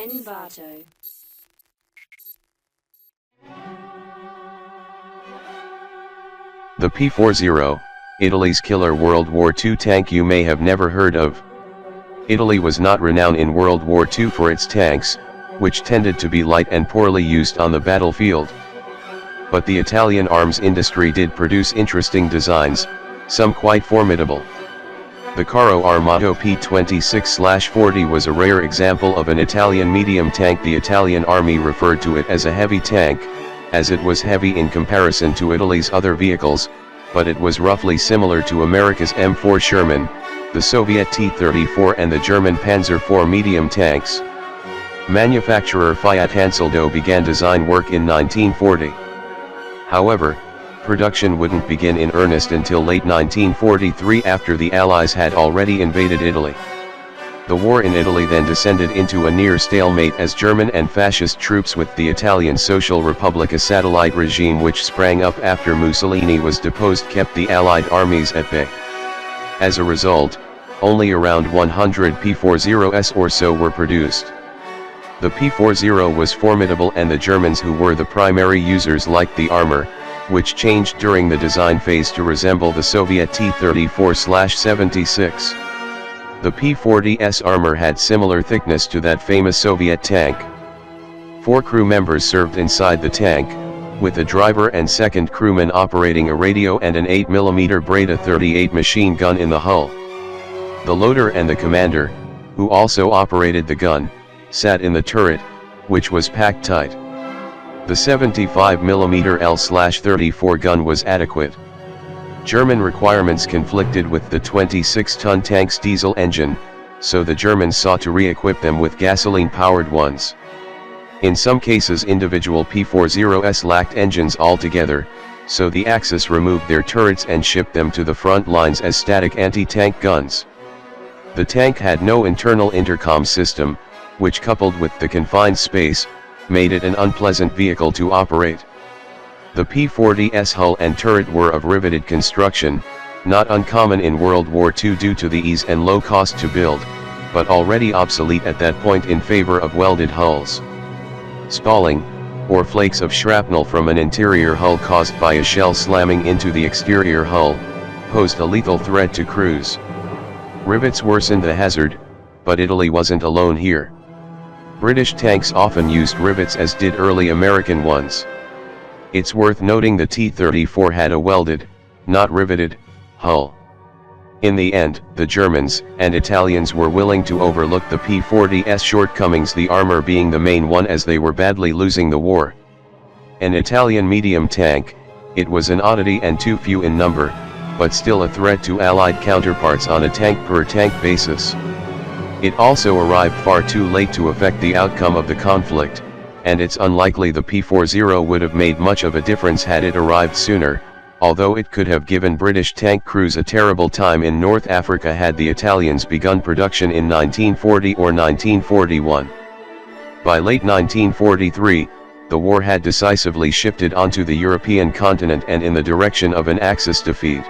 Invato. The P40, Italy's killer World War II tank you may have never heard of. Italy was not renowned in World War II for its tanks, which tended to be light and poorly used on the battlefield. But the Italian arms industry did produce interesting designs, some quite formidable. The Carro Armato P26/40 was a rare example of an Italian medium tank. The Italian army referred to it as a heavy tank, as it was heavy in comparison to Italy's other vehicles, but it was roughly similar to America's M4 Sherman, the Soviet T-34 and the German Panzer IV medium tanks. Manufacturer Fiat Ansaldo began design work in 1940. However, production wouldn't begin in earnest until late 1943 after the Allies had already invaded Italy. The war in Italy then descended into a near stalemate as German and fascist troops with the Italian Social Republic, a satellite regime which sprang up after Mussolini was deposed, kept the Allied armies at bay. As a result, only around 100 P40s or so were produced. The P40 was formidable, and the Germans, who were the primary users, liked the armor, which changed during the design phase to resemble the Soviet T-34/76. The P40's armor had similar thickness to that famous Soviet tank. 4 crew members served inside the tank, with a driver and second crewman operating a radio and an 8mm Breda 38 machine gun in the hull. The loader and the commander, who also operated the gun, sat in the turret, which was packed tight. The 75mm L/34 gun was adequate. German requirements conflicted with the 26-ton tank's diesel engine, so the Germans sought to re-equip them with gasoline-powered ones. In some cases individual P40s lacked engines altogether, so the Axis removed their turrets and shipped them to the front lines as static anti-tank guns. The tank had no internal intercom system, which, coupled with the confined space, made it an unpleasant vehicle to operate. The P40's hull and turret were of riveted construction, not uncommon in World War II due to the ease and low cost to build, but already obsolete at that point in favor of welded hulls. Spalling, or flakes of shrapnel from an interior hull caused by a shell slamming into the exterior hull, posed a lethal threat to crews. Rivets worsened the hazard, but Italy wasn't alone here. British tanks often used rivets, as did early American ones. It's worth noting the T-34 had a welded, not riveted, hull. In the end, the Germans and Italians were willing to overlook the P40's shortcomings, the armor being the main one, as they were badly losing the war. An Italian medium tank, it was an oddity and too few in number, but still a threat to Allied counterparts on a tank-per-tank basis. It also arrived far too late to affect the outcome of the conflict, and it's unlikely the P40 would have made much of a difference had it arrived sooner, although it could have given British tank crews a terrible time in North Africa had the Italians begun production in 1940 or 1941. By late 1943, the war had decisively shifted onto the European continent and in the direction of an Axis defeat.